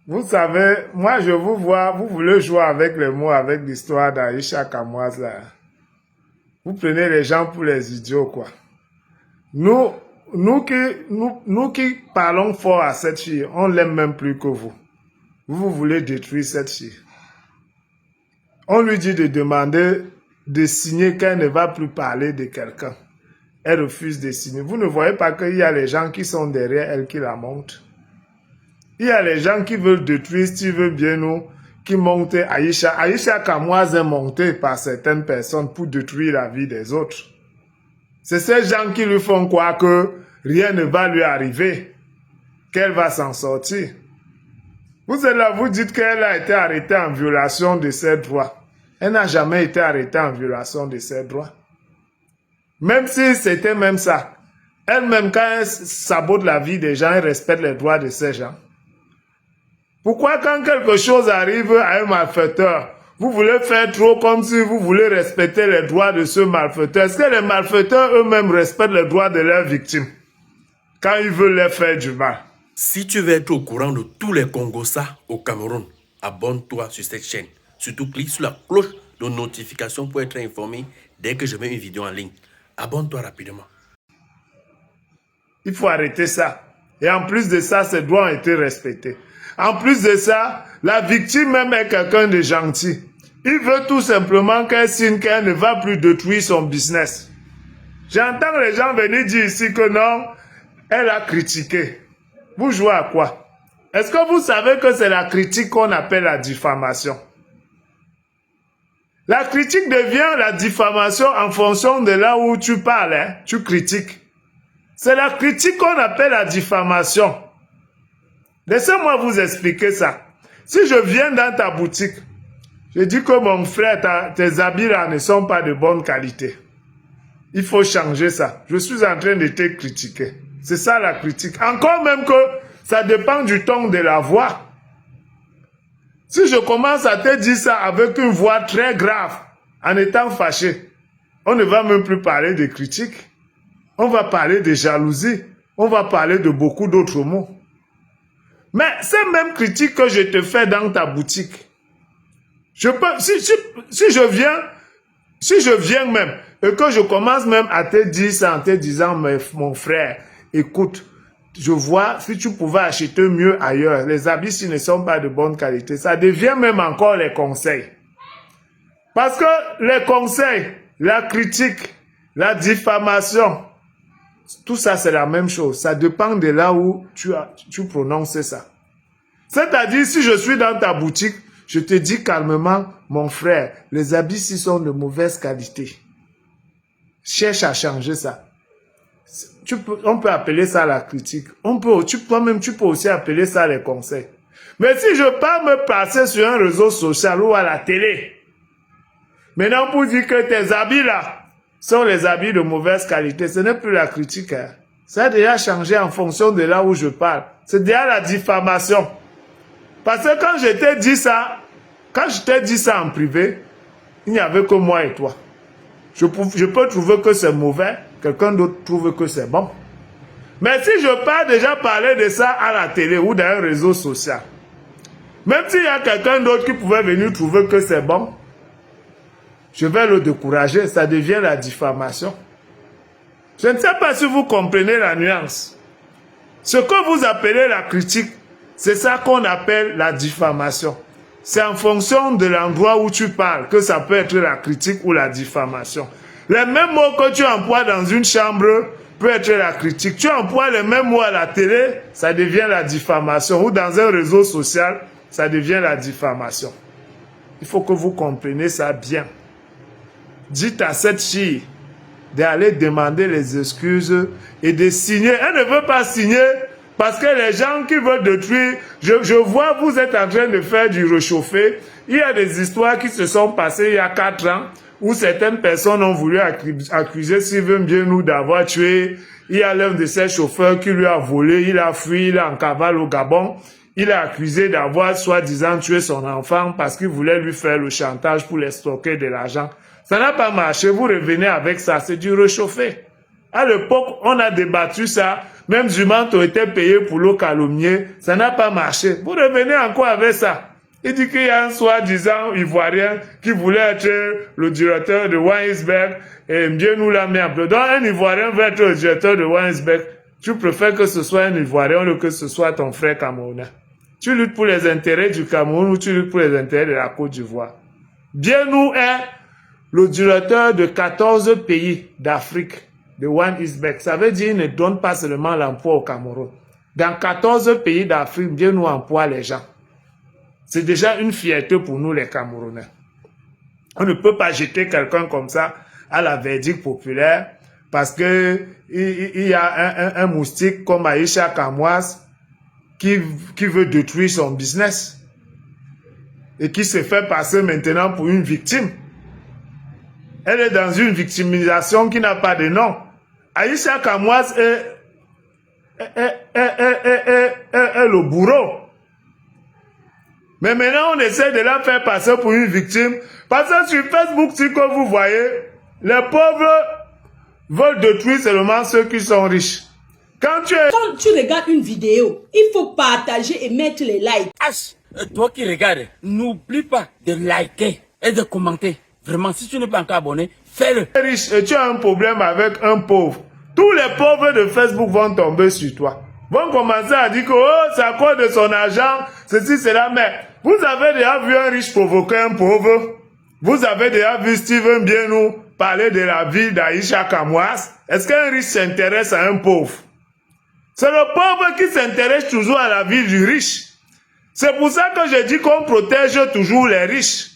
Vous savez, moi je vous vois, vous voulez jouer avec les mots, avec l'histoire d'Aïcha Kamoise là. Vous prenez les gens pour les idiots, quoi. Nous, nous qui parlons fort à cette fille, on l'aime même plus que vous. Vous voulez détruire cette fille. On lui dit de demander de signer qu'elle ne va plus parler de quelqu'un. Elle refuse de signer. Vous ne voyez pas qu'il y a les gens qui sont derrière elle qui la montent. Il y a les gens qui veulent détruire, si tu veux bien nous, qui montent Aïcha. Aïcha Kamoise est montée par certaines personnes pour détruire la vie des autres. C'est ces gens qui lui font croire que rien ne va lui arriver, qu'elle va s'en sortir. Vous êtes là, vous dites qu'elle a été arrêtée en violation de ses droits. Elle n'a jamais été arrêtée en violation de ses droits. Même si c'était même ça. Elle-même, quand elle sabote la vie des gens, elle respecte les droits de ces gens. Pourquoi quand quelque chose arrive à un malfaiteur, vous voulez faire trop comme si vous voulez respecter les droits de ce malfaiteur? Est-ce que les malfaiteurs eux-mêmes respectent les droits de leurs victimes quand ils veulent leur faire du mal? Si tu veux être au courant de tous les Congossas au Cameroun, abonne-toi sur cette chaîne. Surtout clique sur la cloche de notification pour être informé dès que je mets une vidéo en ligne. Abonne-toi rapidement. Il faut arrêter ça. Et en plus de ça, ses droits ont été respectés. En plus de ça, la victime même est quelqu'un de gentil. Il veut tout simplement qu'elle signe qu'elle ne va plus détruire son business. J'entends les gens venir dire ici que non, elle a critiqué. Vous jouez à quoi? Est-ce que vous savez que c'est la critique qu'on appelle la diffamation? La critique devient la diffamation en fonction de là où tu parles, hein, tu critiques. C'est la critique qu'on appelle la diffamation. Laissez-moi vous expliquer ça. Si je viens dans ta boutique, je dis que mon frère, tes habits là ne sont pas de bonne qualité. Il faut changer ça. Je suis en train de te critiquer. C'est ça la critique. Encore même que ça dépend du ton de la voix. Si je commence à te dire ça avec une voix très grave, en étant fâché, on ne va même plus parler de critique. On va parler de jalousie. On va parler de beaucoup d'autres mots. Mais ces mêmes critiques que je te fais dans ta boutique, je peux, si je viens même, et que je commence même à te dire ça en te disant, mon frère, écoute, je vois, si tu pouvais acheter mieux ailleurs, les habits s'ils ne sont pas de bonne qualité, ça devient même encore les conseils. Parce que les conseils, la critique, la diffamation, tout ça c'est la même chose. Ça dépend de là où tu prononces ça. C'est-à-dire, si je suis dans ta boutique, je te dis calmement, mon frère, les habits ici sont de mauvaise qualité. Cherche à changer ça. On peut appeler ça la critique. Toi-même, tu peux aussi appeler ça les conseils. Mais si je pars me passer sur un réseau social ou à la télé, maintenant pour dire que tes habits là sont les habits de mauvaise qualité, ce n'est plus la critique. Hein. Ça a déjà changé en fonction de là où je parle. C'est déjà la diffamation. Parce que quand je t'ai dit ça en privé, il n'y avait que moi et toi. Je peux trouver que c'est mauvais, quelqu'un d'autre trouve que c'est bon. Mais si je pars déjà parler de ça à la télé ou dans un réseau social, même s'il y a quelqu'un d'autre qui pouvait venir trouver que c'est bon, je vais le décourager, ça devient la diffamation. Je ne sais pas si vous comprenez la nuance. Ce que vous appelez la critique, c'est ça qu'on appelle la diffamation. C'est en fonction de l'endroit où tu parles que ça peut être la critique ou la diffamation. Les mêmes mots que tu emploies dans une chambre peut être la critique. Tu emploies les mêmes mots à la télé, ça devient la diffamation. Ou dans un réseau social, ça devient la diffamation. Il faut que vous compreniez ça bien. Dites à cette fille d'aller demander les excuses et de signer. Elle ne veut pas signer parce que les gens qui veulent détruire, je vois, vous êtes en train de faire du réchauffé. Il y a des histoires qui se sont passées il y a 4 ans où certaines personnes ont voulu accuser Sylvain Biennou d'avoir tué. Il y a l'un de ses chauffeurs qui lui a volé, il a fui, il est en cavale au Gabon. Il est accusé d'avoir soi-disant tué son enfant parce qu'il voulait lui faire le chantage pour l'escroquer de l'argent. Ça n'a pas marché, vous revenez avec ça, c'est du réchauffé. À l'époque, on a débattu ça, même Jument ont été payés pour le calomnier. Ça n'a pas marché. Vous revenez encore avec ça. Il dit qu'il y a un soi-disant Ivoirien qui voulait être le directeur de Weinsberg et bien nous l'a mis en place. Donc un Ivoirien veut être le directeur de Weinsberg. Tu préfères que ce soit un Ivoirien ou que ce soit ton frère camerounais. Tu luttes pour les intérêts du Cameroun ou tu luttes pour les intérêts de la Côte d'Ivoire. Bien nous est le directeur de 14 pays d'Afrique de Weinsberg. Ça veut dire qu'il ne donne pas seulement l'emploi au Cameroun. Dans 14 pays d'Afrique, bien nous emploie les gens. C'est déjà une fierté pour nous les Camerounais. On ne peut pas jeter quelqu'un comme ça à la verdict populaire parce que il y a un moustique comme Aïcha Kamwas qui veut détruire son business et qui se fait passer maintenant pour une victime. Elle est dans une victimisation qui n'a pas de nom. Aïcha Kamwas est le bourreau. Mais maintenant, on essaie de la faire passer pour une victime. Parce que sur Facebook, si que vous voyez, les pauvres veulent détruire seulement ceux qui sont riches. Quand tu regardes une vidéo, il faut partager et mettre les likes. Toi qui regardes, n'oublie pas de liker et de commenter. Vraiment, si tu n'es pas encore abonné, fais-le. Riche et tu as un problème avec un pauvre. Tous les pauvres de Facebook vont tomber sur toi. Vont commencer à dire que oh, c'est à cause de son argent, ceci, cela, mais vous avez déjà vu un riche provoquer un pauvre? Vous avez déjà vu Steven Bienou parler de la vie d'Aïcha Kamwas? Est-ce qu'un riche s'intéresse à un pauvre? C'est le pauvre qui s'intéresse toujours à la vie du riche. C'est pour ça que je dis qu'on protège toujours les riches.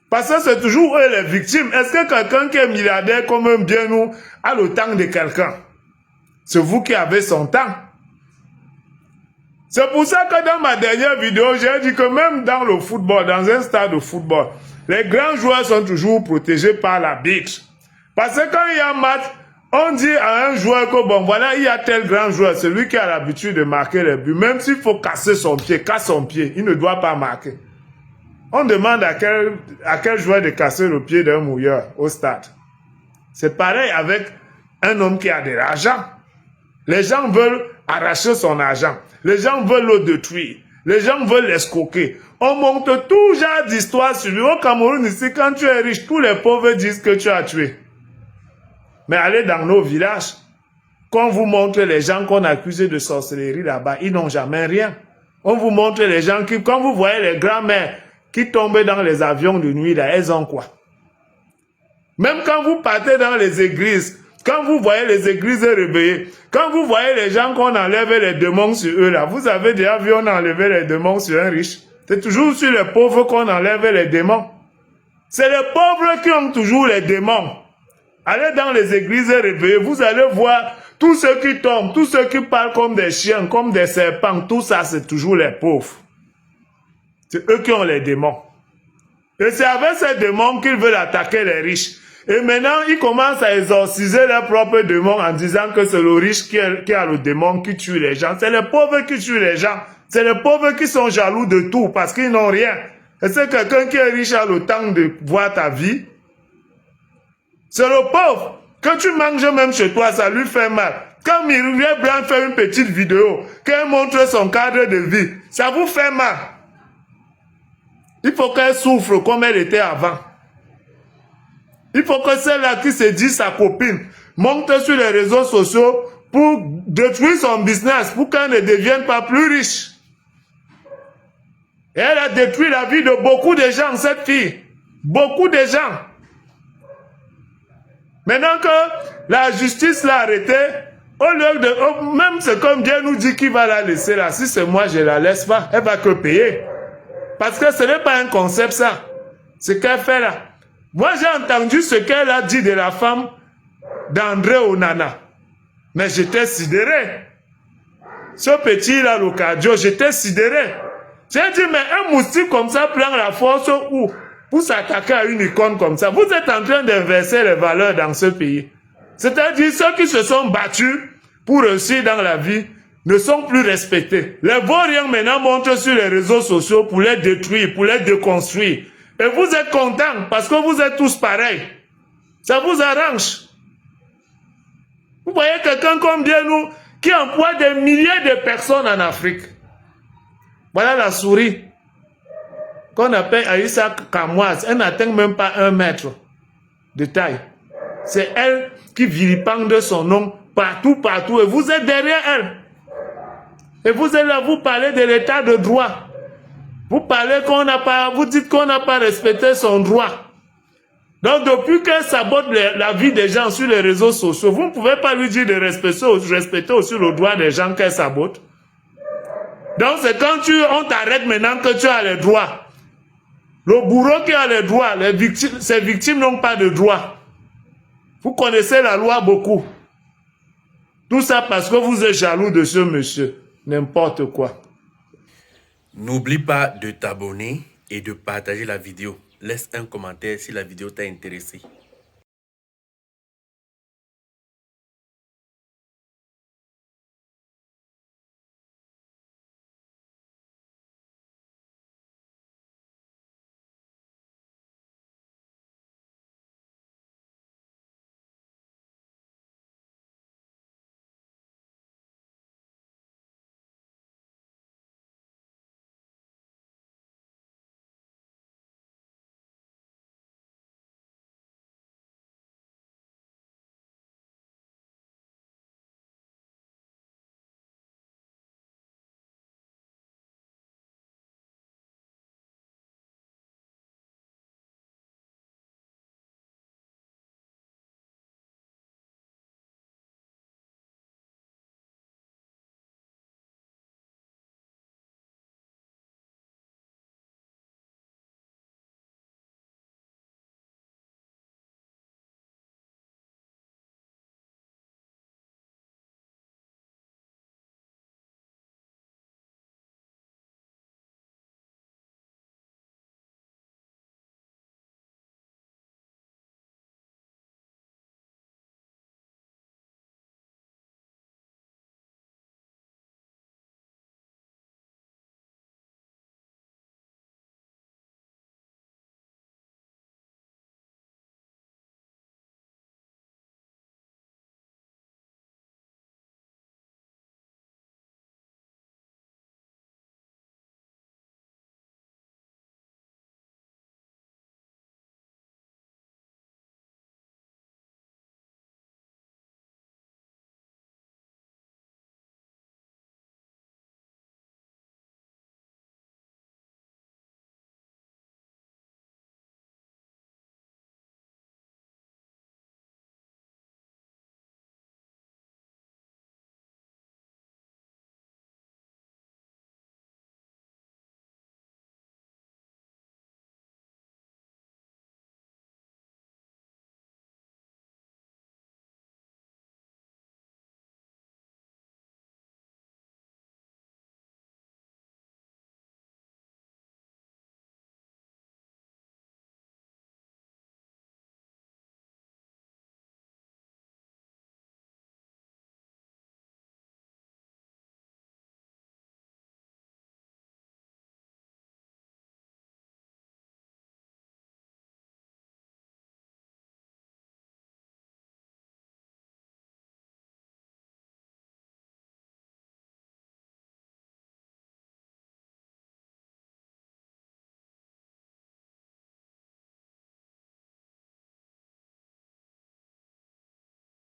Parce que c'est toujours eux les victimes. Est-ce que quelqu'un qui est milliardaire comme un Bienou a le temps de quelqu'un? C'est vous qui avez son temps. C'est pour ça que dans ma dernière vidéo, j'ai dit que même dans le football, dans un stade de football, les grands joueurs sont toujours protégés par l'arbitre. Parce que quand il y a un match, on dit à un joueur que bon, voilà, il y a tel grand joueur, celui qui a l'habitude de marquer les buts, même s'il faut casser son pied, casse son pied, il ne doit pas marquer. On demande à quel joueur de casser le pied d'un mouilleur au stade. C'est pareil avec un homme qui a de l'argent. Les gens veulent arracher son argent. Les gens veulent le détruire. Les gens veulent l'escroquer. On monte tout genre d'histoires sur lui. Au Cameroun, ici, quand tu es riche, tous les pauvres disent que tu as tué. Mais allez dans nos villages. Quand on vous montre les gens qu'on accuse de sorcellerie là-bas, ils n'ont jamais rien. On vous montre les gens qui, quand vous voyez les grands-mères qui tombent dans les avions de nuit, là, elles ont quoi? Même quand vous partez dans les églises, quand vous voyez les églises réveillées, quand vous voyez les gens qu'on enlève les démons sur eux là, vous avez déjà vu on enlever les démons sur un riche. C'est toujours sur les pauvres qu'on enlève les démons. C'est les pauvres qui ont toujours les démons. Allez dans les églises réveillées, vous allez voir tous ceux qui tombent, tous ceux qui parlent comme des chiens, comme des serpents, tout ça c'est toujours les pauvres. C'est eux qui ont les démons. Et c'est avec ces démons qu'ils veulent attaquer les riches. Et maintenant, ils commencent à exorciser leurs propres démons en disant que c'est le riche qui a le démon qui tue les gens. C'est les pauvres qui tuent les gens. C'est les pauvres qui sont jaloux de tout parce qu'ils n'ont rien. Et c'est quelqu'un qui est riche a le temps de voir ta vie. C'est le pauvre. Quand tu manges même chez toi, ça lui fait mal. Quand Myriam Blanc fait une petite vidéo, qu'elle montre son cadre de vie, ça vous fait mal. Il faut qu'elle souffre comme elle était avant. Il faut que celle-là qui se dit sa copine monte sur les réseaux sociaux pour détruire son business, pour qu'elle ne devienne pas plus riche. Et elle a détruit la vie de beaucoup de gens, cette fille. Beaucoup de gens. Maintenant que la justice l'a arrêtée, au lieu de... même c'est comme Dieu nous dit qu'il va la laisser là. Si c'est moi, je la laisse pas. Elle va que payer. Parce que ce n'est pas un concept ça. Ce qu'elle fait là. Moi, j'ai entendu ce qu'elle a dit de la femme d'André Onana. Mais j'étais sidéré. Ce petit-là, le cardio, j'étais sidéré. J'ai dit, mais un moustique comme ça prend la force où pour s'attaquer à une icône comme ça. Vous êtes en train d'inverser les valeurs dans ce pays. C'est-à-dire, ceux qui se sont battus pour réussir dans la vie ne sont plus respectés. Les vauriens maintenant montent sur les réseaux sociaux pour les détruire, pour les déconstruire. Et vous êtes contents parce que vous êtes tous pareils. Ça vous arrange. Vous voyez quelqu'un comme Bienou qui emploie des milliers de personnes en Afrique. Voilà la souris qu'on appelle Aïssa Kamoise. Elle n'atteint même pas 1 mètre de taille. C'est elle qui vilipende son nom partout, partout. Et vous êtes derrière elle. Et vous êtes là, vous parlez de l'état de droit. Vous parlez qu'on n'a pas, vous dites qu'on n'a pas respecté son droit. Donc, depuis qu'elle sabote la vie des gens sur les réseaux sociaux, vous ne pouvez pas lui dire de respecter aussi le droit des gens qu'elle sabote. Donc, c'est quand on t'arrête maintenant que tu as les droits. Le bourreau qui a les droits, ses victimes n'ont pas de droits. Vous connaissez la loi beaucoup. Tout ça parce que vous êtes jaloux de ce monsieur. N'importe quoi. N'oublie pas de t'abonner et de partager la vidéo. Laisse un commentaire si la vidéo t'a intéressé.